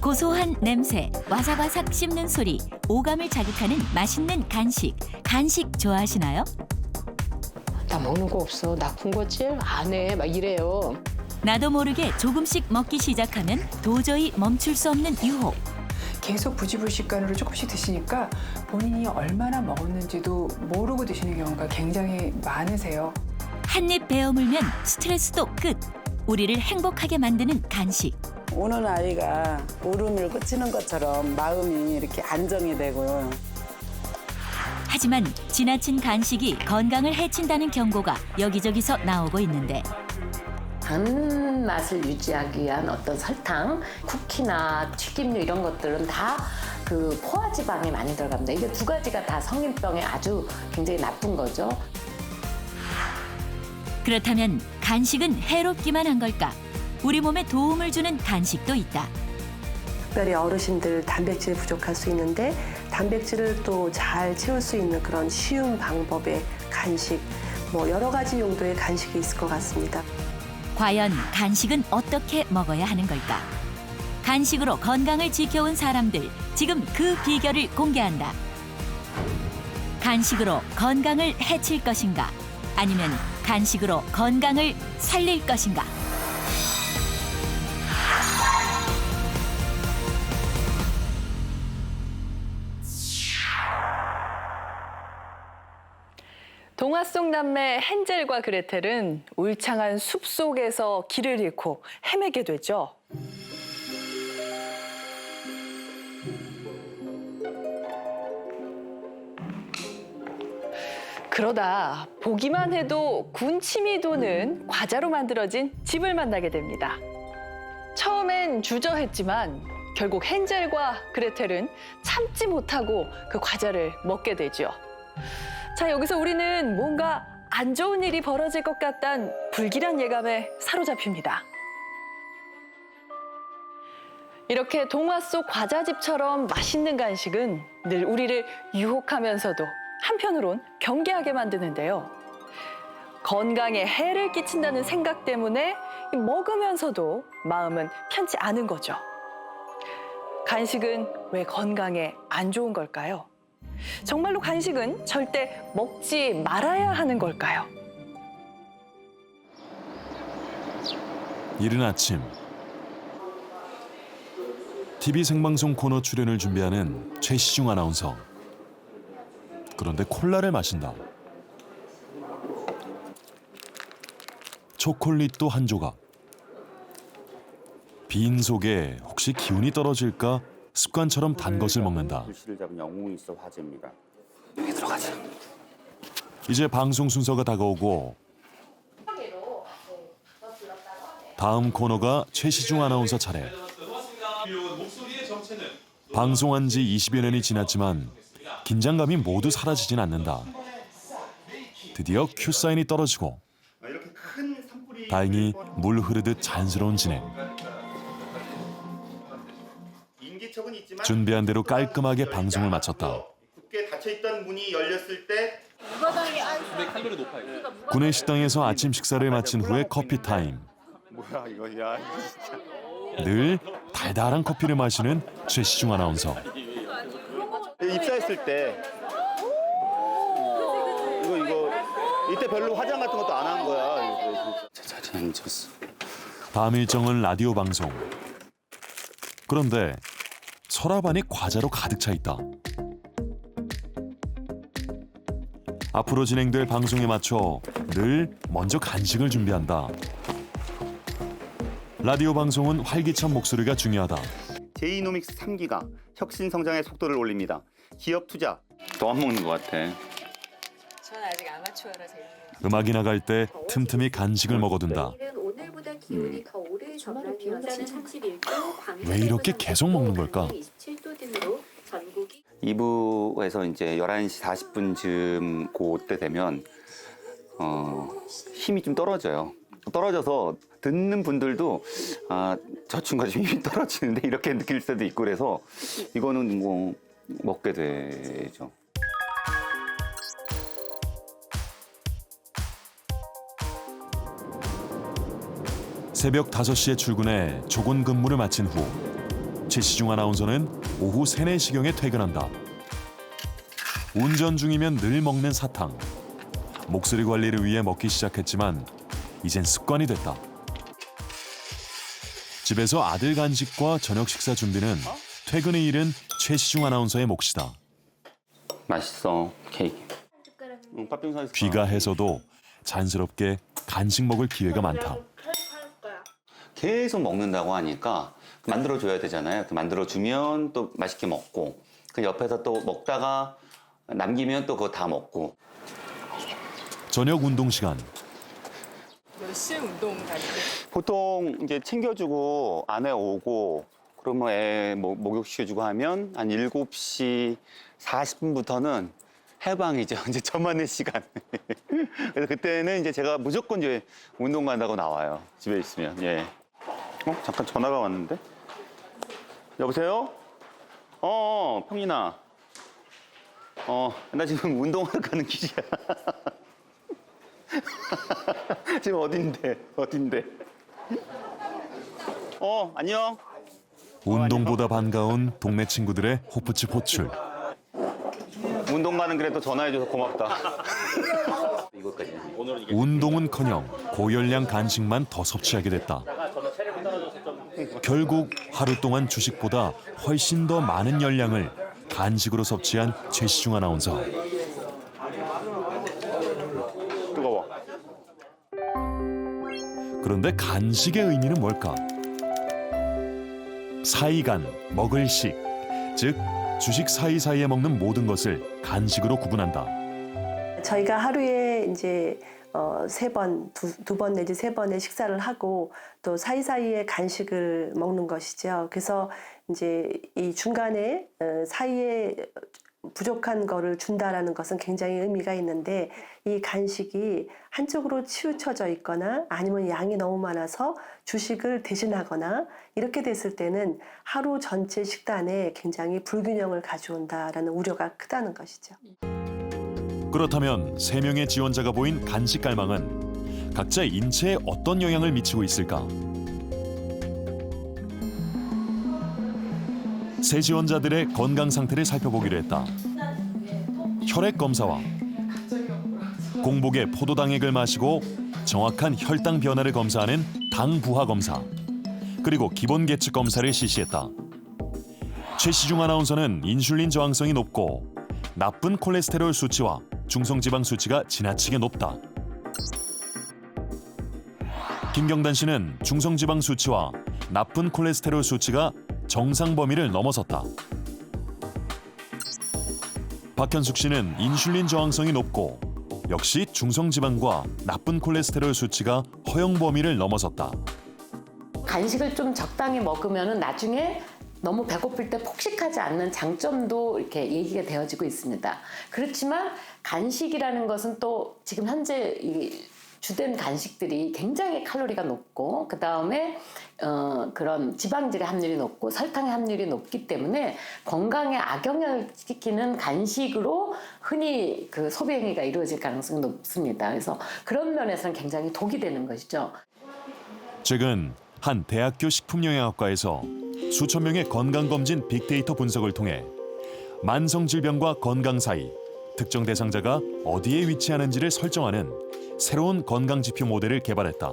고소한 냄새, 와삭와삭 씹는 소리, 오감을 자극하는 맛있는 간식. 간식 좋아하시나요? 나 먹는 거 없어. 나 군것질 안 해. 막 이래요. 나도 모르게 조금씩 먹기 시작하면 도저히 멈출 수 없는 유혹. 계속 부지불식간으로 조금씩 드시니까 본인이 얼마나 먹었는지도 모르고 드시는 경우가 굉장히 많으세요. 한 입 베어물면 스트레스도 끝. 우리를 행복하게 만드는 간식. 우는 아이가 울음을 그치는 것처럼 마음이 이렇게 안정이 되고 하지만 지나친 간식이 건강을 해친다는 경고가 여기저기서 나오고 있는데 단맛을 유지하기 위한 어떤 설탕, 쿠키나 튀김류 이런 것들은 다 그 포화지방이 많이 들어갑니다. 이게 두 가지가 다 성인병에 아주 굉장히 나쁜 거죠. 그렇다면 간식은 해롭기만 한 걸까? 우리 몸에 도움을 주는 간식도 있다. 특별히 어르신들 단백질 부족할 수 있는데 단백질을 또 잘 채울 수 있는 그런 쉬운 방법의 간식, 여러 가지 용도의 간식이 있을 것 같습니다. 과연 간식은 어떻게 먹어야 하는 걸까? 간식으로 건강을 지켜온 사람들, 지금 그 비결을 공개한다. 간식으로 건강을 해칠 것인가? 아니면 간식으로 건강을 살릴 것인가? 동화 속 남매 헨젤과 그레텔은 울창한 숲속에서 길을 잃고 헤매게 되죠. 그러다 보기만 해도 군침이 도는 과자로 만들어진 집을 만나게 됩니다. 처음엔 주저했지만 결국 헨젤과 그레텔은 참지 못하고 그 과자를 먹게 되죠. 자, 여기서 우리는 뭔가 안 좋은 일이 벌어질 것 같다는 불길한 예감에 사로잡힙니다. 이렇게 동화 속 과자집처럼 맛있는 간식은 늘 우리를 유혹하면서도 한편으론 경계하게 만드는데요. 건강에 해를 끼친다는 생각 때문에 먹으면서도 마음은 편치 않은 거죠. 간식은 왜 건강에 안 좋은 걸까요? 정말로 간식은 절대 먹지 말아야 하는 걸까요? 이른 아침 TV 생방송 코너 출연을 준비하는 최시중 아나운서. 그런데 콜라를 마신다. 초콜릿도 한 조각. 빈 속에 혹시 기운이 떨어질까 습관처럼 단 것을 먹는다. 글씨를 잡은 영웅이 있어 화제입니다. 여기 들어가자. 이제 방송 순서가 다가오고 다음 코너가 최시중 아나운서 차례. 방송한 지 20여 년이 지났지만 긴장감이 모두 사라지진 않는다. 드디어 큐사인이 떨어지고 다행히 물 흐르듯 자연스러운 진행. 준비한 대로 깔끔하게 방송을 마쳤다. 굳게 닫혀있던 문이 열렸을 때 구내 식당에서 아침 식사를 마친 후에 커피 타임. 뭐야 이거 야 늘 달달한 커피를 마시는 최시중 아나운서. 입사했을 때 이거 이때 별로 화장 같은 것도 안 한 거야. 제 자리에 앉았어. 다음 일정은 라디오 방송. 그런데 서랍 안이 과자로 가득 차 있다. 앞으로 진행될 방송에 맞춰 늘 먼저 간식을 준비한다. 라디오 방송은 활기찬 목소리가 중요하다. 제이노믹스 3기가 혁신 성장의 속도를 올립니다. 기업 투자 더 안 먹는 것 같아. 저는 아직 아마추어라서. 음악이 나갈 때 틈틈이 간식을 먹어둔다. 오늘보다 기온이 더 오래 전망이 비온다는 31도. 왜 이렇게 계속 먹는 걸까? 27도 등으로 전국이 2부에서 이제 11시 40분쯤 그때 되면 힘이 좀 떨어져요. 떨어져서 듣는 분들도 저 친구가 좀 힘이 떨어지는데 이렇게 느낄 때도 있고 그래서 이거는 뭐 먹게 되죠. 새벽 5시에 출근해 조곤 근무를 마친 후 최시중 아나운서는 오후 3, 4시경에 퇴근한다. 운전 중이면 늘 먹는 사탕. 목소리 관리를 위해 먹기 시작했지만 이젠 습관이 됐다. 집에서 아들 간식과 저녁 식사 준비는 퇴근의 일은 최시중 아나운서의 몫이다. 맛있어, 케이크. 귀가해서도 잔스럽게 간식 먹을 기회가 많다. 계속 먹는다고 하니까 만들어줘야 되잖아요. 만들어주면 또 맛있게 먹고 그 옆에서 또 먹다가 남기면 또 그거 다 먹고. 저녁 운동 시간. 몇 시에 운동 다니세요? 보통 이제 챙겨주고 아내 오고 그러면 애 목욕시켜주고 하면 한 7시 40분부터는 해방이죠. 이제 저만의 시간. 그래서 그때는 이제 제가 무조건 이제 운동 간다고 나와요. 집에 있으면. 예. 잠깐 전화가 왔는데. 여보세요? 평민아. 나 지금 운동하러 가는 길이야. 지금 어딘데? 안녕. 운동보다 반가운 동네 친구들의 호프집 호출. 운동 가는 길에 또 전화해줘서 고맙다. 운동은커녕 고열량 간식만 더 섭취하게 됐다. 결국 하루 동안 주식보다 훨씬 더 많은 열량을 간식으로 섭취한 최시중 아나운서. 뜨거워. 그런데 간식의 의미는 뭘까? 사이간, 먹을 식, 즉 주식 사이사이에 먹는 모든 것을 간식으로 구분한다. 저희가 하루에 이제 3번, 두 번 내지 3번의 식사를 하고 또 사이사이에 간식을 먹는 것이죠. 그래서 이제 이 중간에 사이에 부족한 거를 준다라는 것은 굉장히 의미가 있는데 이 간식이 한쪽으로 치우쳐져 있거나 아니면 양이 너무 많아서 주식을 대신하거나 이렇게 됐을 때는 하루 전체 식단에 굉장히 불균형을 가져온다라는 우려가 크다는 것이죠. 그렇다면 3명의 지원자가 보인 간식 갈망은 각자 인체에 어떤 영향을 미치고 있을까? 세 지원자들의 건강 상태를 살펴보기로 했다. 혈액 검사와 공복에 포도당액을 마시고 정확한 혈당 변화를 검사하는 당 부하 검사, 그리고 기본 계측 검사를 실시했다. 최시중 아나운서는 인슐린 저항성이 높고 나쁜 콜레스테롤 수치와 중성지방 수치가 지나치게 높다. 김경단 씨는 중성지방 수치와 나쁜 콜레스테롤 수치가 정상 범위를 넘어섰다. 박현숙 씨는 인슐린 저항성이 높고 역시 중성지방과 나쁜 콜레스테롤 수치가 허용 범위를 넘어섰다. 간식을 좀 적당히 먹으면 나중에 너무 배고플 때 폭식하지 않는 장점도 이렇게 얘기가 되어지고 있습니다. 그렇지만 간식이라는 것은 또 지금 현재 이 주된 간식들이 굉장히 칼로리가 높고 그 다음에 그런 지방질의 함률이 높고 설탕의 함률이 높기 때문에 건강에 악영향을 끼치는 간식으로 흔히 그 소비 행위가 이루어질 가능성이 높습니다. 그래서 그런 면에서는 굉장히 독이 되는 것이죠. 최근 한 대학교 식품영양학과에서 수천 명의 건강검진 빅데이터 분석을 통해 만성질병과 건강 사이 특정 대상자가 어디에 위치하는지를 설정하는 새로운 건강지표 모델을 개발했다.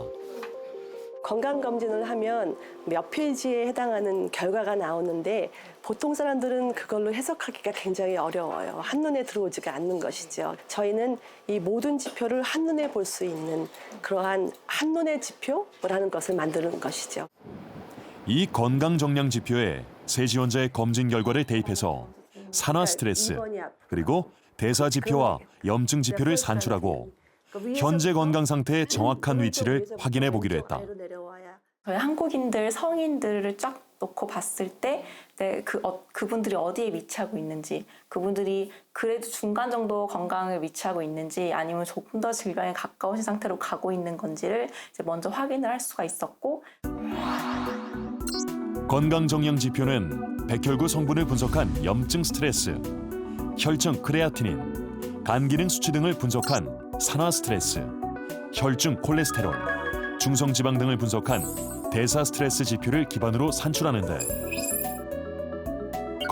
건강검진을 하면 몇 페이지에 해당하는 결과가 나오는데 보통 사람들은 그걸로 해석하기가 굉장히 어려워요. 한눈에 들어오지가 않는 것이죠. 저희는 이 모든 지표를 한눈에 볼 수 있는 그러한 한눈의 지표라는 것을 만드는 것이죠. 이 건강정량 지표에 세 지원자의 검진 결과를 대입해서 산화 스트레스, 그리고 대사 지표와 염증 지표를 산출하고 현재 건강 상태의 정확한 위치를 확인해 보기로 했다. 저희 한국인들 성인들을 쫙 놓고 봤을 때 그분들이 어디에 위치하고 있는지, 그분들이 그래도 중간 정도 건강에 위치하고 있는지 아니면 조금 더 질병에 가까우신 상태로 가고 있는 건지를 이제 먼저 확인을 할 수가 있었고, 건강정량 지표는 백혈구 성분을 분석한 염증 스트레스, 혈청 크레아티닌, 간 기능 수치 등을 분석한 산화 스트레스, 혈중 콜레스테롤, 중성지방 등을 분석한 대사 스트레스 지표를 기반으로 산출하는데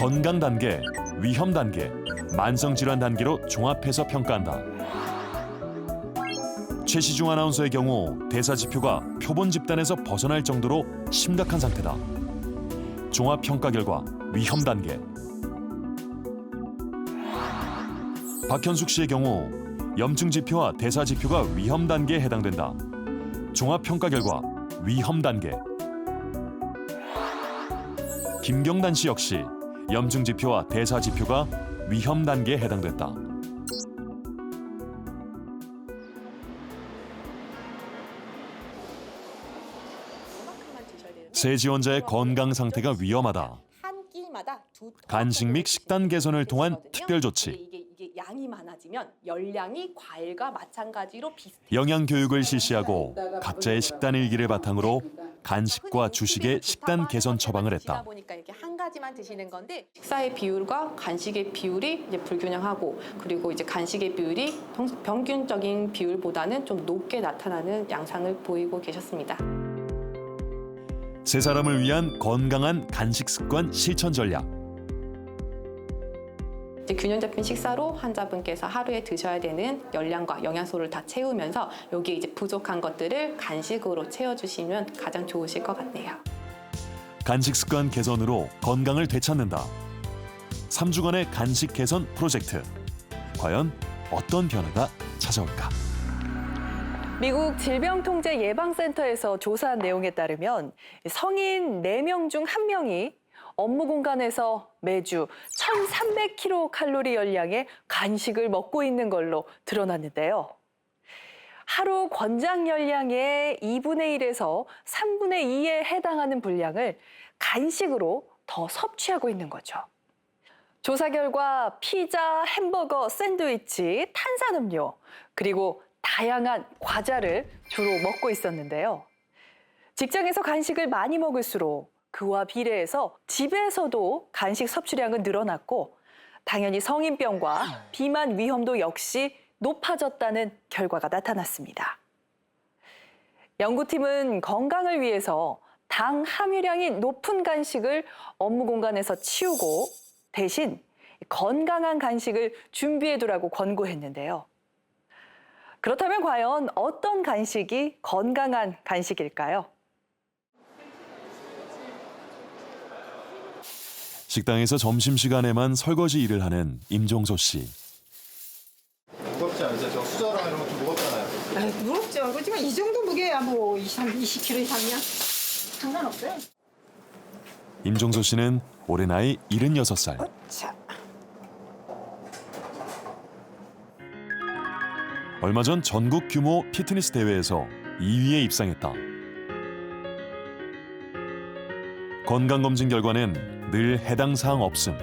건강 단계, 위험 단계, 만성 질환 단계로 종합해서 평가한다. 최시중 아나운서의 경우 대사 지표가 표본 집단에서 벗어날 정도로 심각한 상태다. 종합 평가 결과 위험 단계. 박현숙 씨의 경우 염증 지표와 대사 지표가 위험 단계에 해당된다. 종합 평가 결과 위험 단계. 김경단 씨 역시 염증 지표와 대사 지표가 위험 단계에 해당됐다. 세 지원자의 건강 상태가 위험하다. 한 끼마다 간식 및 식단 개선을 통한 특별 조치. 이게 양이 많아지면 열량이 과일과 마찬가지로 비슷해요. 영양 교육을 실시하고 각자의 식단 일기를 바탕으로 간식과 주식의 식단 개선 처방을 했다. 보니까 이렇게 한 가지만 드시는 건데 식사의 비율과 간식의 비율이 이제 불균형하고 그리고 이제 간식의 비율이 평균적인 비율보다는 좀 높게 나타나는 양상을 보이고 계셨습니다. 세 사람을 위한 건강한 간식 습관 실천 전략. 이제 균형 잡힌 식사로 환자분께서 하루에 드셔야 되는 열량과 영양소를 다 채우면서 여기에 이제 부족한 것들을 간식으로 채워주시면 가장 좋으실 것 같네요. 간식 습관 개선으로 건강을 되찾는다. 3주간의 간식 개선 프로젝트. 과연 어떤 변화가 찾아올까? 미국 질병통제예방센터에서 조사한 내용에 따르면 성인 4명 중 1명이 업무 공간에서 매주 1,300kcal 열량의 간식을 먹고 있는 걸로 드러났는데요. 하루 권장 열량의 2분의 1에서 3분의 2에 해당하는 분량을 간식으로 더 섭취하고 있는 거죠. 조사 결과 피자, 햄버거, 샌드위치, 탄산음료, 그리고 다양한 과자를 주로 먹고 있었는데요. 직장에서 간식을 많이 먹을수록 그와 비례해서 집에서도 간식 섭취량은 늘어났고 당연히 성인병과 비만 위험도 역시 높아졌다는 결과가 나타났습니다. 연구팀은 건강을 위해서 당 함유량이 높은 간식을 업무 공간에서 치우고 대신 건강한 간식을 준비해두라고 권고했는데요. 그렇다면 과연 어떤 간식이 건강한 간식일까요? 식당에서 점심시간에만 설거지 일을 하는 임종소 씨. 무겁지 않으세요? 저 수저랑 이런 것도 무겁잖아요. 무겁죠. 그렇지만 이 정도 무게야 뭐 20kg 이상이야. 상관없어요. 임종소 씨는 올해 나이 76살. 얼마 전 전국 규모 피트니스 대회에서 2위에 입상했다. 건강검진 결과는 늘 해당 사항 없음.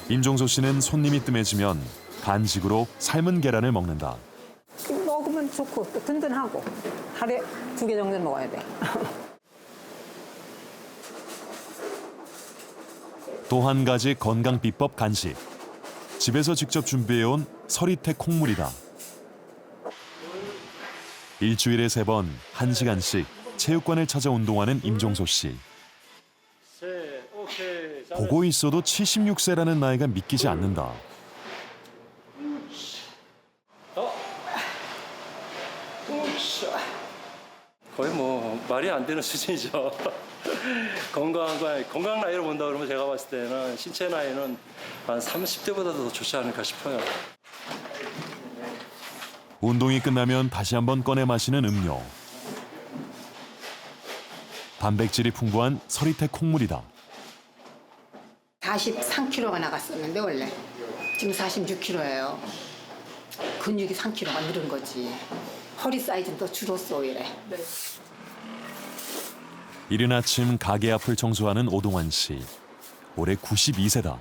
임종소 씨는 손님이 뜸해지면 간식으로 삶은 계란을 먹는다. 먹으면 좋고 또 든든하고 하루에 2개 정도는 먹어야 돼. 또 한 가지 건강 비법 간식. 집에서 직접 준비해온 서리태 콩물이다. 일주일에 3번 1시간씩 체육관을 찾아 운동하는 임종소 씨. 보고 있어도 76세라는 나이가 믿기지 않는다. 거의 뭐 말이 안 되는 수준이죠. 건강 나이로 본다 그러면 제가 봤을 때는 신체 나이는 한 30대보다도 더 좋지 않을까 싶어요. 운동이 끝나면 다시 한번 꺼내 마시는 음료. 단백질이 풍부한 서리태 콩물이다. 43kg가 나갔었는데 원래 지금 46kg예요. 근육이 3kg가 늘은 거지. 허리 사이즈는 더 줄었어 이래. 이른 아침 가게 앞을 청소하는 오동환 씨. 올해 92세다.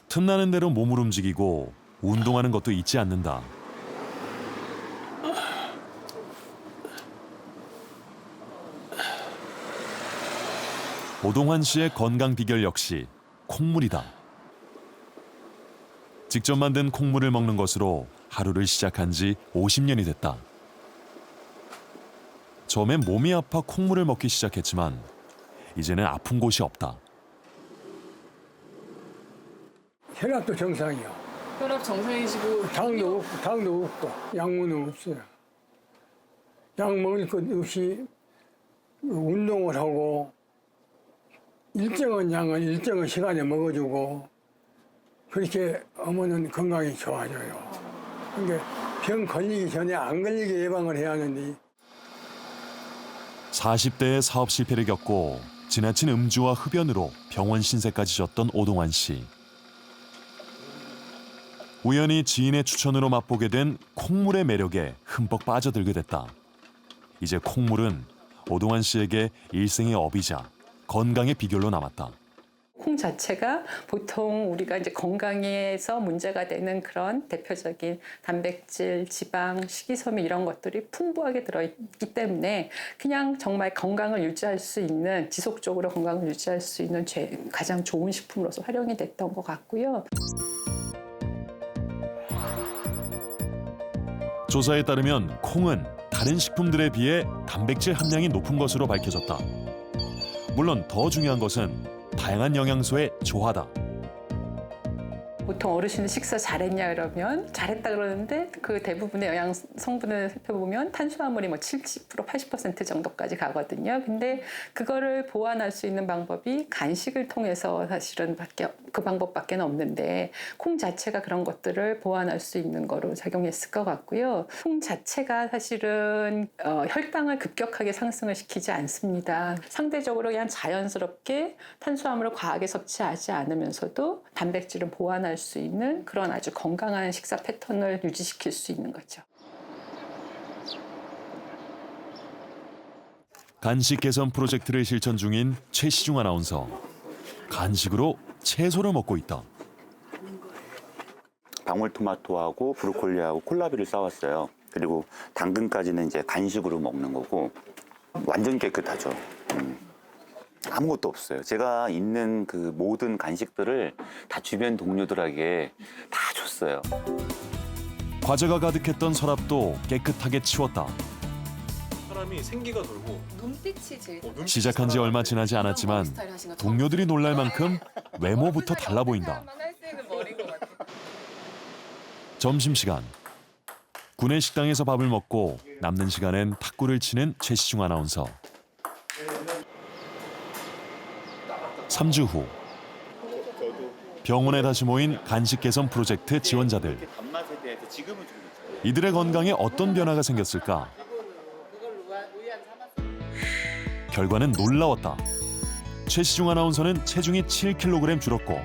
틈나는 대로 몸을 움직이고 운동하는 것도 잊지 않는다. 오동환 씨의 건강 비결 역시 콩물이다. 직접 만든 콩물을 먹는 것으로 하루를 시작한 지 50년이 됐다. 처음엔 몸이 아파 콩물을 먹기 시작했지만 이제는 아픈 곳이 없다. 혈압도 정상이요. 혈압 정상이시고 당도 없고 약물은 없어요. 약 먹을 것 없이 운동을 하고 일정한 양을 일정한 시간에 먹어주고 그렇게 하면은 건강이 좋아져요. 그러니까 병 걸리기 전에 안 걸리게 예방을 해야 하는데 40대에 사업 실패를 겪고 지나친 음주와 흡연으로 병원 신세까지 졌던 오동환 씨. 우연히 지인의 추천으로 맛보게 된 콩물의 매력에 흠뻑 빠져들게 됐다. 이제 콩물은 오동환 씨에게 일생의 업이자 건강의 비결로 남았다. 콩 자체가 보통 우리가 이제 건강에서 문제가 되는 그런 대표적인 단백질, 지방, 식이섬유 이런 것들이 풍부하게 들어있기 때문에 그냥 정말 건강을 유지할 수 있는, 지속적으로 건강을 유지할 수 있는 가장 좋은 식품으로서 활용이 됐던 것 같고요. 조사에 따르면 콩은 다른 식품들에 비해 단백질 함량이 높은 것으로 밝혀졌다. 물론 더 중요한 것은 다양한 영양소의 조화다. 보통 어르신은 식사 잘했냐 그러면 잘했다 그러는데 그 대부분의 영양 성분을 살펴보면 탄수화물이 뭐 70%, 80% 정도까지 가거든요. 근데 그거를 보완할 수 있는 방법이 간식을 통해서 사실은 그 방법밖에 없는데 콩 자체가 그런 것들을 보완할 수 있는 거로 작용했을 것 같고요. 콩 자체가 사실은 혈당을 급격하게 상승을 시키지 않습니다. 상대적으로 그냥 자연스럽게 탄수화물을 과하게 섭취하지 않으면서도 단백질을 보완할 수 있는 그런 아주 건강한 식사 패턴을 유지시킬 수 있는 거죠. 간식 개선 프로젝트를 실천 중인 최시중 아나운서. 간식으로 채소를 먹고 있다. 방울토마토하고 브로콜리하고 콜라비를 싸왔어요. 그리고 당근까지는 이제 간식으로 먹는 거고 완전 깨끗하죠. 아무것도 없어요. 제가 있는 그 모든 간식들을 다 주변 동료들에게 다 줬어요. 과제가 가득했던 서랍도 깨끗하게 치웠다. 사람이 생기가 돌고 눈빛이 제일 시작한 지 얼마 지나지 않았지만 동료들이 놀랄 만큼 외모부터 달라 보인다. 점심시간. 구내 식당에서 밥을 먹고 남는 시간엔 탁구를 치는 최시중 아나운서. 3주 후 병원에 다시 모인 간식 개선 프로젝트 지원자들. 이들의 건강에 어떤 변화가 생겼을까? 결과는 놀라웠다. 최시중 아나운서는 체중이 7kg 줄었고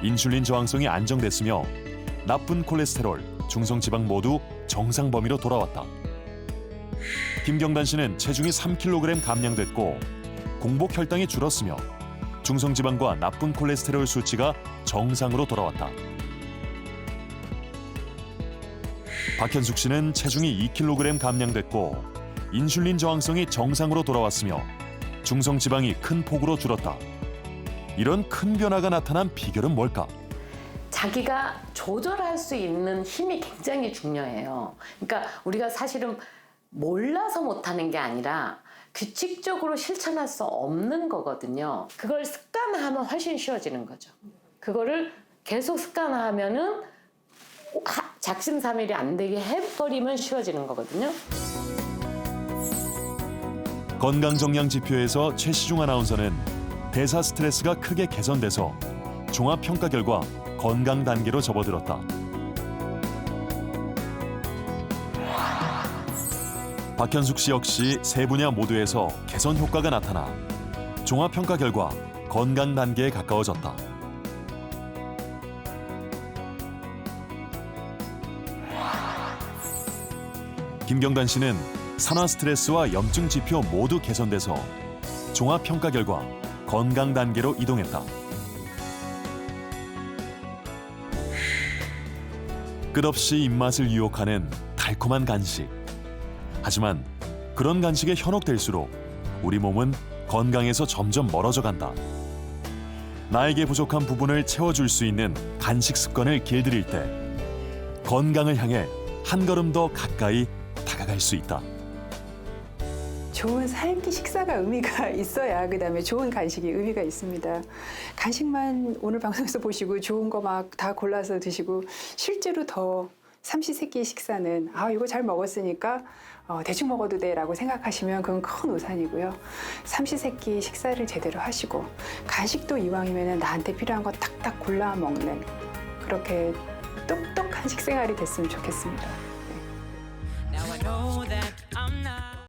인슐린 저항성이 안정됐으며 나쁜 콜레스테롤, 중성지방 모두 정상 범위로 돌아왔다. 김경단 씨는 체중이 3kg 감량됐고 공복 혈당이 줄었으며 중성지방과 나쁜 콜레스테롤 수치가 정상으로 돌아왔다. 박현숙 씨는 체중이 2kg 감량됐고 인슐린 저항성이 정상으로 돌아왔으며 중성지방이 큰 폭으로 줄었다. 이런 큰 변화가 나타난 비결은 뭘까? 자기가 조절할 수 있는 힘이 굉장히 중요해요. 그러니까 우리가 사실은 몰라서 못하는 게 아니라 규칙적으로 실천할 수 없는 거거든요. 그걸 습관화하면 훨씬 쉬워지는 거죠. 그거를 계속 습관화하면은 작심삼일이 안 되게 해버리면 쉬워지는 거거든요. 건강정량 지표에서 최시중 아나운서는 대사 스트레스가 크게 개선돼서 종합평가 결과 건강 단계로 접어들었다. 박현숙 씨 역시 세 분야 모두에서 개선 효과가 나타나 종합평가 결과 건강 단계에 가까워졌다. 김경단 씨는 산화 스트레스와 염증 지표 모두 개선돼서 종합평가 결과 건강 단계로 이동했다. 끝없이 입맛을 유혹하는 달콤한 간식. 하지만 그런 간식에 현혹될수록 우리 몸은 건강에서 점점 멀어져 간다. 나에게 부족한 부분을 채워줄 수 있는 간식 습관을 길들일 때 건강을 향해 한 걸음 더 가까이 다가갈 수 있다. 좋은 삶기 식사가 의미가 있어야 그다음에 좋은 간식이 의미가 있습니다. 간식만 오늘 방송에서 보시고 좋은 거 막 다 골라서 드시고 실제로 더 삼시세끼 식사는 이거 잘 먹었으니까 대충 먹어도 돼라고 생각하시면 그건 큰 오산이고요. 삼시세끼 식사를 제대로 하시고 간식도 이왕이면 나한테 필요한 거 탁탁 골라 먹는 그렇게 똑똑한 식생활이 됐으면 좋겠습니다. 네.